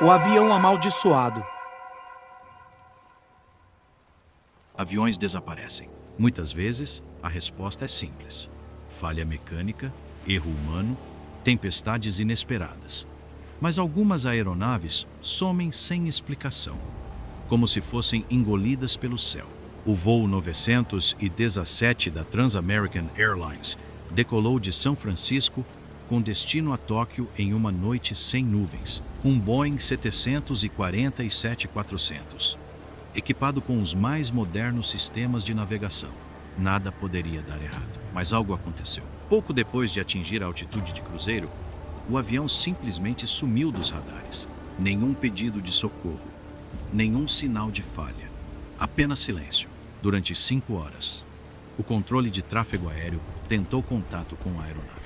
O avião amaldiçoado. Aviões desaparecem. Muitas vezes, a resposta é simples: falha mecânica, erro humano, tempestades inesperadas. Mas algumas aeronaves somem sem explicação, como se fossem engolidas pelo céu. O voo 917 da Trans-American Airlines decolou de São Francisco com destino a Tóquio em uma noite sem nuvens. Um Boeing 747-400. Equipado com os mais modernos sistemas de navegação. Nada poderia dar errado, mas algo aconteceu. Pouco depois de atingir a altitude de cruzeiro, o avião simplesmente sumiu dos radares. Nenhum pedido de socorro, nenhum sinal de falha, apenas silêncio. Durante 5 horas, o controle de tráfego aéreo tentou contato com a aeronave.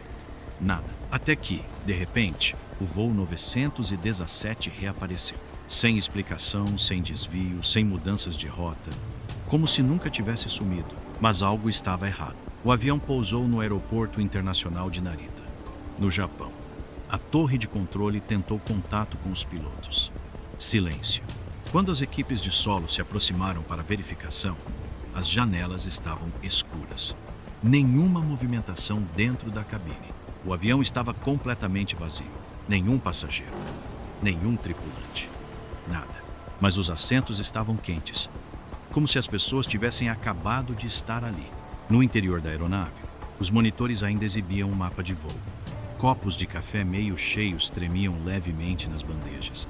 Nada. Até que, de repente, o voo 917 reapareceu. Sem explicação, sem desvio, sem mudanças de rota, como se nunca tivesse sumido. Mas algo estava errado. O avião pousou no Aeroporto Internacional de Narita, no Japão. A torre de controle tentou contato com os pilotos. Silêncio. Quando as equipes de solo se aproximaram para a verificação, as janelas estavam escuras. Nenhuma movimentação dentro da cabine. O avião estava completamente vazio. Nenhum passageiro, nenhum tripulante. Nada. Mas os assentos estavam quentes, como se as pessoas tivessem acabado de estar ali. No interior da aeronave, os monitores ainda exibiam um mapa de voo. Copos de café meio cheios tremiam levemente nas bandejas.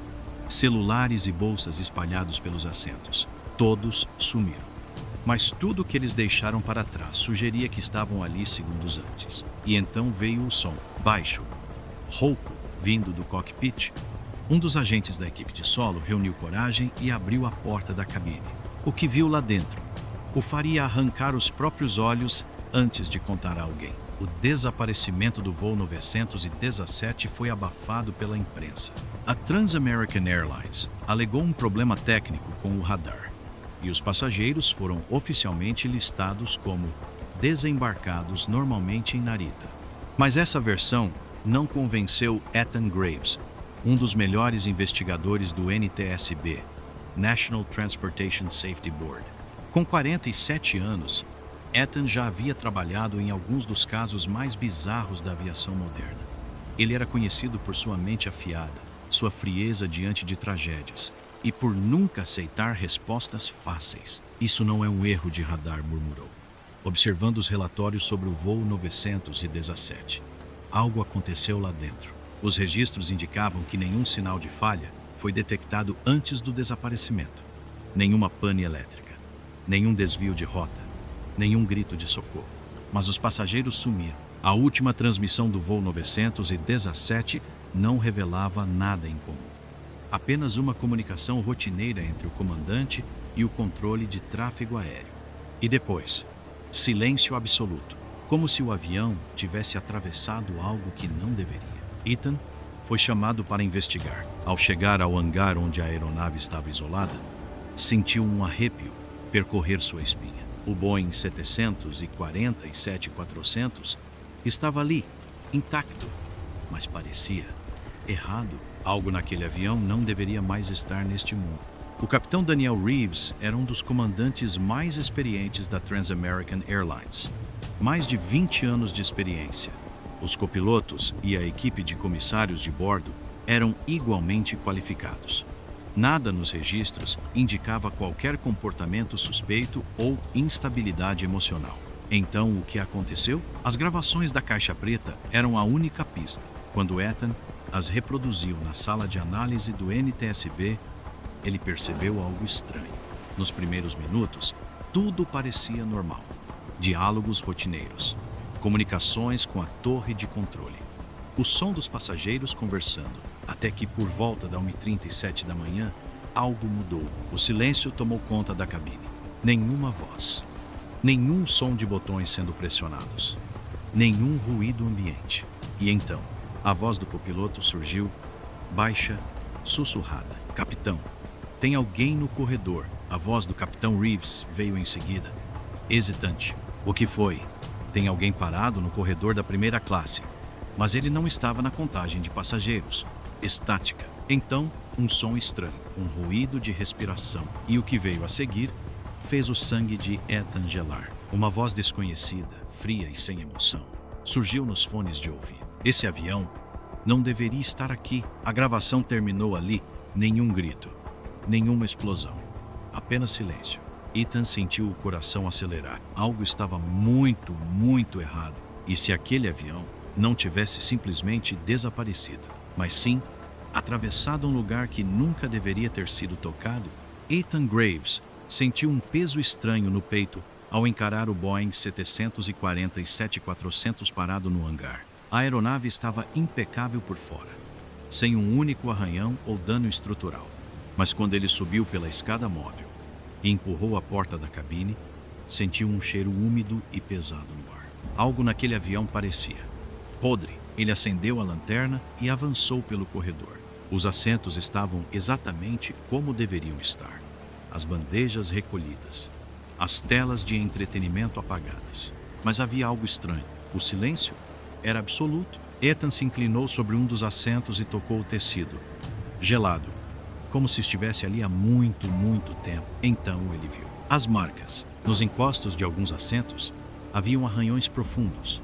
Celulares e bolsas espalhados pelos assentos. Todos sumiram. Mas tudo o que eles deixaram para trás sugeria que estavam ali segundos antes. E então veio o som, baixo, rouco, vindo do cockpit. Um dos agentes da equipe de solo reuniu coragem e abriu a porta da cabine. O que viu lá dentro o faria arrancar os próprios olhos antes de contar a alguém. O desaparecimento do voo 917 foi abafado pela imprensa. A Trans-American Airlines alegou um problema técnico com o radar, e os passageiros foram oficialmente listados como desembarcados normalmente em Narita. Mas essa versão não convenceu Ethan Graves, um dos melhores investigadores do NTSB, National Transportation Safety Board. Com 47 anos, Ethan já havia trabalhado em alguns dos casos mais bizarros da aviação moderna. Ele era conhecido por sua mente afiada, sua frieza diante de tragédias e por nunca aceitar respostas fáceis. Isso não é um erro de radar, murmurou, observando os relatórios sobre o voo 917. Algo aconteceu lá dentro. Os registros indicavam que nenhum sinal de falha foi detectado antes do desaparecimento. Nenhuma pane elétrica, nenhum desvio de rota, nenhum grito de socorro. Mas os passageiros sumiram. A última transmissão do voo 917 não revelava nada em comum. Apenas uma comunicação rotineira entre o comandante e o controle de tráfego aéreo. E depois, silêncio absoluto, como se o avião tivesse atravessado algo que não deveria. Ethan foi chamado para investigar. Ao chegar ao hangar onde a aeronave estava isolada, sentiu um arrepio percorrer sua espinha. O Boeing 747-400 estava ali, intacto, mas parecia errado. Algo naquele avião não deveria mais estar neste mundo. O capitão Daniel Reeves era um dos comandantes mais experientes da Trans-American Airlines. Mais de 20 anos de experiência. Os copilotos e a equipe de comissários de bordo eram igualmente qualificados. Nada nos registros indicava qualquer comportamento suspeito ou instabilidade emocional. Então, o que aconteceu? As gravações da caixa preta eram a única pista. Quando Ethan as reproduziu na sala de análise do NTSB, ele percebeu algo estranho. Nos primeiros minutos, tudo parecia normal. Diálogos rotineiros, comunicações com a torre de controle, o som dos passageiros conversando, até que por volta da 1h37 da manhã, algo mudou. O silêncio tomou conta da cabine. Nenhuma voz, nenhum som de botões sendo pressionados, nenhum ruído ambiente. E então, a voz do copiloto surgiu, baixa, sussurrada. Capitão, tem alguém no corredor. A voz do capitão Reeves veio em seguida, hesitante. O que foi? Tem alguém parado no corredor da primeira classe, mas ele não estava na contagem de passageiros. Estática. Então, um som estranho, um ruído de respiração, e o que veio a seguir fez o sangue de Ethan gelar. Uma voz desconhecida, fria e sem emoção, surgiu nos fones de ouvido. Esse avião não deveria estar aqui. A gravação terminou ali. Nenhum grito, nenhuma explosão, apenas silêncio. Ethan sentiu o coração acelerar. Algo estava muito errado. E se aquele avião não tivesse simplesmente desaparecido, mas sim atravessado um lugar que nunca deveria ter sido tocado? Ethan Graves sentiu um peso estranho no peito ao encarar o Boeing 747-400 parado no hangar. A aeronave estava impecável por fora, sem um único arranhão ou dano estrutural. Mas quando ele subiu pela escada móvel e empurrou a porta da cabine, sentiu um cheiro úmido e pesado no ar. Algo naquele avião parecia podre. Ele acendeu a lanterna e avançou pelo corredor. Os assentos estavam exatamente como deveriam estar. As bandejas recolhidas, as telas de entretenimento apagadas. Mas havia algo estranho. O silêncio era absoluto. Ethan se inclinou sobre um dos assentos e tocou o tecido, gelado, como se estivesse ali há muito tempo. Então ele viu as marcas. Nos encostos de alguns assentos haviam arranhões profundos,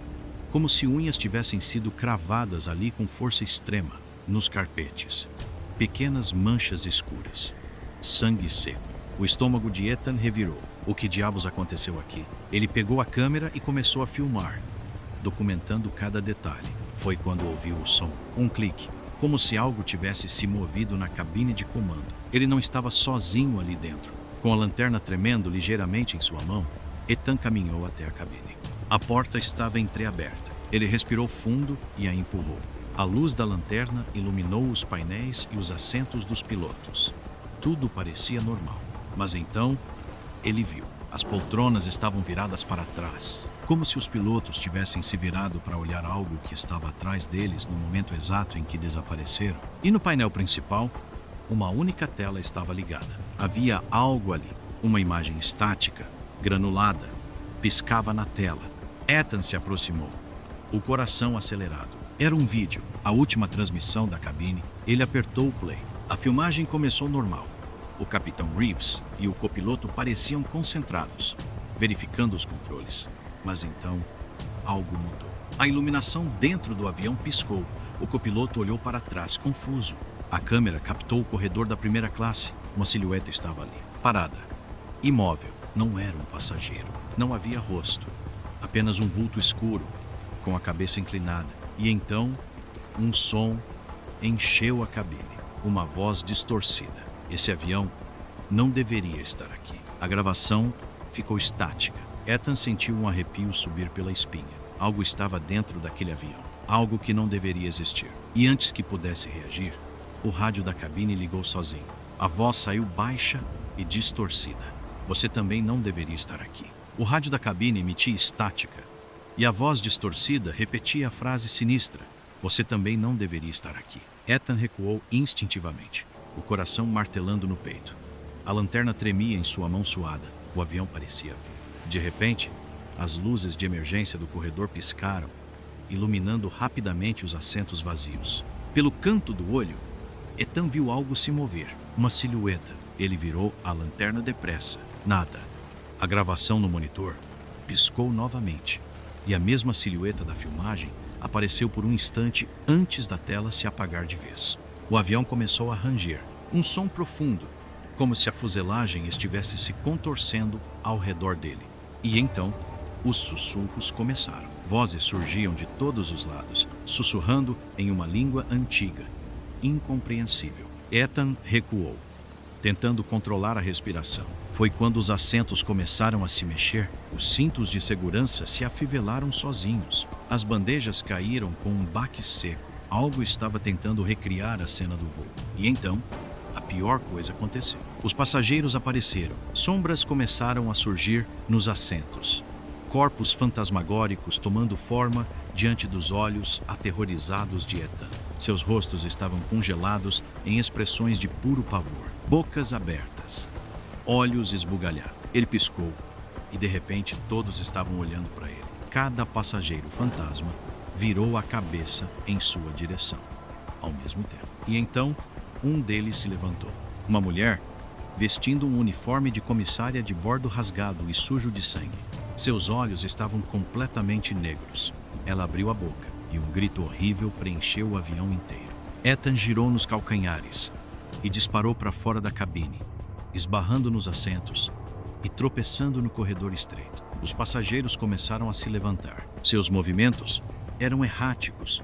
como se unhas tivessem sido cravadas ali com força extrema. Nos carpetes, pequenas manchas escuras, sangue seco. O estômago de Ethan revirou. O que diabos aconteceu aqui? Ele pegou a câmera e começou a filmar, documentando cada detalhe. Foi quando ouviu o som, um clique, como se algo tivesse se movido na cabine de comando. Ele não estava sozinho ali dentro. Com a lanterna tremendo ligeiramente em sua mão, Ethan caminhou até a cabine. A porta estava entreaberta. Ele respirou fundo e a empurrou. A luz da lanterna iluminou os painéis e os assentos dos pilotos. Tudo parecia normal. Mas então, ele viu. As poltronas estavam viradas para trás, como se os pilotos tivessem se virado para olhar algo que estava atrás deles no momento exato em que desapareceram. E no painel principal, uma única tela estava ligada. Havia algo ali, uma imagem estática, granulada, piscava na tela. Ethan se aproximou, o coração acelerado. Era um vídeo, a última transmissão da cabine. Ele apertou o play. A filmagem começou normal. O capitão Reeves e o copiloto pareciam concentrados, verificando os controles. Mas então, algo mudou. A iluminação dentro do avião piscou. O copiloto olhou para trás, confuso. A câmera captou o corredor da primeira classe. Uma silhueta estava ali, parada, imóvel. Não era um passageiro. Não havia rosto. Apenas um vulto escuro, com a cabeça inclinada. E então, um som encheu a cabine. Uma voz distorcida. Esse avião não deveria estar aqui. A gravação ficou estática. Ethan sentiu um arrepio subir pela espinha. Algo estava dentro daquele avião. Algo que não deveria existir. E antes que pudesse reagir, o rádio da cabine ligou sozinho. A voz saiu baixa e distorcida. Você também não deveria estar aqui. O rádio da cabine emitia estática. E a voz distorcida repetia a frase sinistra. Você também não deveria estar aqui. Ethan recuou instintivamente, o coração martelando no peito. A lanterna tremia em sua mão suada. O avião parecia vir. De repente, as luzes de emergência do corredor piscaram, iluminando rapidamente os assentos vazios. Pelo canto do olho, Ethan viu algo se mover. Uma silhueta. Ele virou a lanterna depressa. Nada. A gravação no monitor piscou novamente. E a mesma silhueta da filmagem apareceu por um instante antes da tela se apagar de vez. O avião começou a ranger, um som profundo, como se a fuselagem estivesse se contorcendo ao redor dele. E então, os sussurros começaram. Vozes surgiam de todos os lados, sussurrando em uma língua antiga, incompreensível. Ethan recuou, tentando controlar a respiração. Foi quando os assentos começaram a se mexer. Os cintos de segurança se afivelaram sozinhos. As bandejas caíram com um baque seco. Algo estava tentando recriar a cena do voo. E então, a pior coisa aconteceu. Os passageiros apareceram. Sombras começaram a surgir nos assentos. Corpos fantasmagóricos tomando forma diante dos olhos aterrorizados de Ethan. Seus rostos estavam congelados em expressões de puro pavor. Bocas abertas, olhos esbugalhados. Ele piscou e, de repente, todos estavam olhando para ele. Cada passageiro fantasma virou a cabeça em sua direção, ao mesmo tempo. E então, um deles se levantou. Uma mulher, vestindo um uniforme de comissária de bordo rasgado e sujo de sangue. Seus olhos estavam completamente negros. Ela abriu a boca e um grito horrível preencheu o avião inteiro. Ethan girou nos calcanhares e disparou para fora da cabine, esbarrando nos assentos e tropeçando no corredor estreito. Os passageiros começaram a se levantar. Seus movimentos eram erráticos,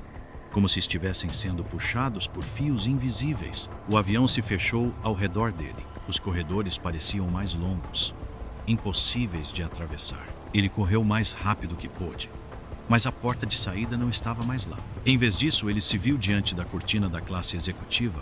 como se estivessem sendo puxados por fios invisíveis. O avião se fechou ao redor dele. Os corredores pareciam mais longos, impossíveis de atravessar. Ele correu o mais rápido que pôde, mas a porta de saída não estava mais lá. Em vez disso, ele se viu diante da cortina da classe executiva,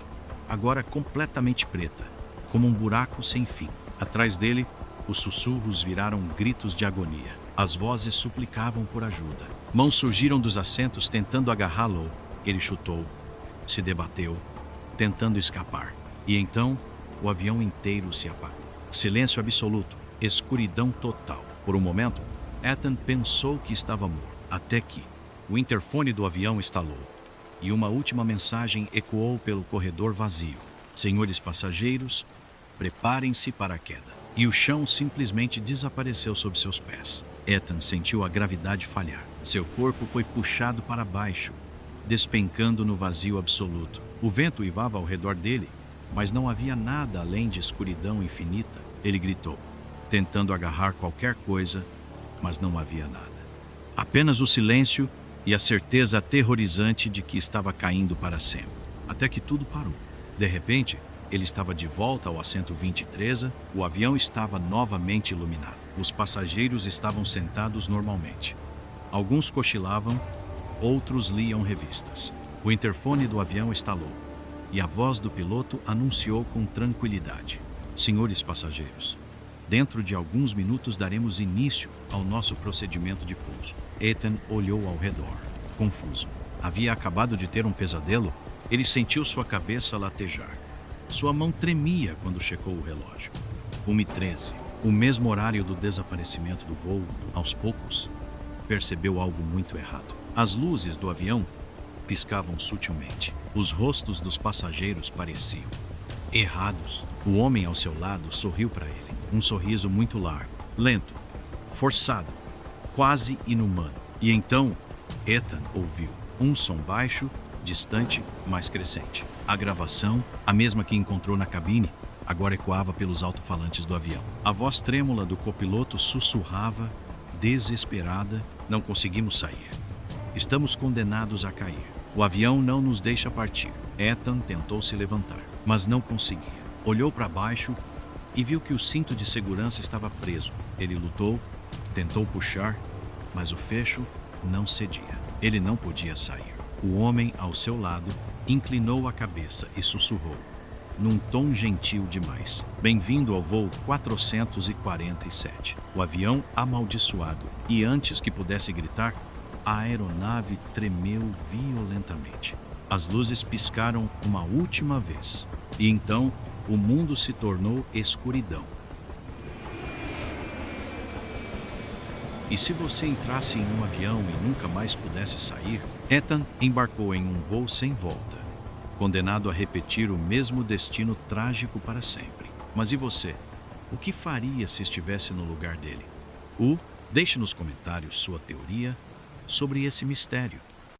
agora completamente preta, como um buraco sem fim. Atrás dele, os sussurros viraram gritos de agonia. As vozes suplicavam por ajuda. Mãos surgiram dos assentos tentando agarrá-lo. Ele chutou, se debateu, tentando escapar. E então, o avião inteiro se apagou. Silêncio absoluto, escuridão total. Por um momento, Ethan pensou que estava morto. Até que o interfone do avião estalou e uma última mensagem ecoou pelo corredor vazio. Senhores passageiros, preparem-se para a queda. E o chão simplesmente desapareceu sob seus pés. Ethan sentiu a gravidade falhar. Seu corpo foi puxado para baixo, despencando no vazio absoluto. O vento uivava ao redor dele, mas não havia nada além de escuridão infinita. Ele gritou, tentando agarrar qualquer coisa, mas não havia nada. Apenas o silêncio e a certeza aterrorizante de que estava caindo para sempre. Até que tudo parou. De repente, ele estava de volta ao assento 23, o avião estava novamente iluminado. Os passageiros estavam sentados normalmente. Alguns cochilavam, outros liam revistas. O interfone do avião estalou e a voz do piloto anunciou com tranquilidade: senhores passageiros, dentro de alguns minutos daremos início ao nosso procedimento de pouso. Ethan olhou ao redor, confuso. Havia acabado de ter um pesadelo? Ele sentiu sua cabeça latejar. Sua mão tremia quando checou o relógio. 1h13, o mesmo horário do desaparecimento do voo. Aos poucos, percebeu algo muito errado. As luzes do avião piscavam sutilmente. Os rostos dos passageiros pareciam errados. O homem ao seu lado sorriu para ele. Um sorriso muito largo, lento, forçado, quase inumano. E então, Ethan ouviu um som baixo, distante, mas crescente. A gravação, a mesma que encontrou na cabine, agora ecoava pelos alto-falantes do avião. A voz trêmula do copiloto sussurrava, desesperada: não conseguimos sair. Estamos condenados a cair. O avião não nos deixa partir. Ethan tentou se levantar, mas não conseguia. Olhou para baixo e viu que o cinto de segurança estava preso. Ele lutou, tentou puxar, mas o fecho não cedia. Ele não podia sair. O homem ao seu lado inclinou a cabeça e sussurrou, num tom gentil demais: bem-vindo ao voo 447. O avião amaldiçoado. E antes que pudesse gritar, a aeronave tremeu violentamente. As luzes piscaram uma última vez. E então, o mundo se tornou escuridão. E se você entrasse em um avião e nunca mais pudesse sair? Ethan embarcou em um voo sem volta, condenado a repetir o mesmo destino trágico para sempre. Mas e você? O que faria se estivesse no lugar dele? Deixe nos comentários sua teoria sobre esse mistério.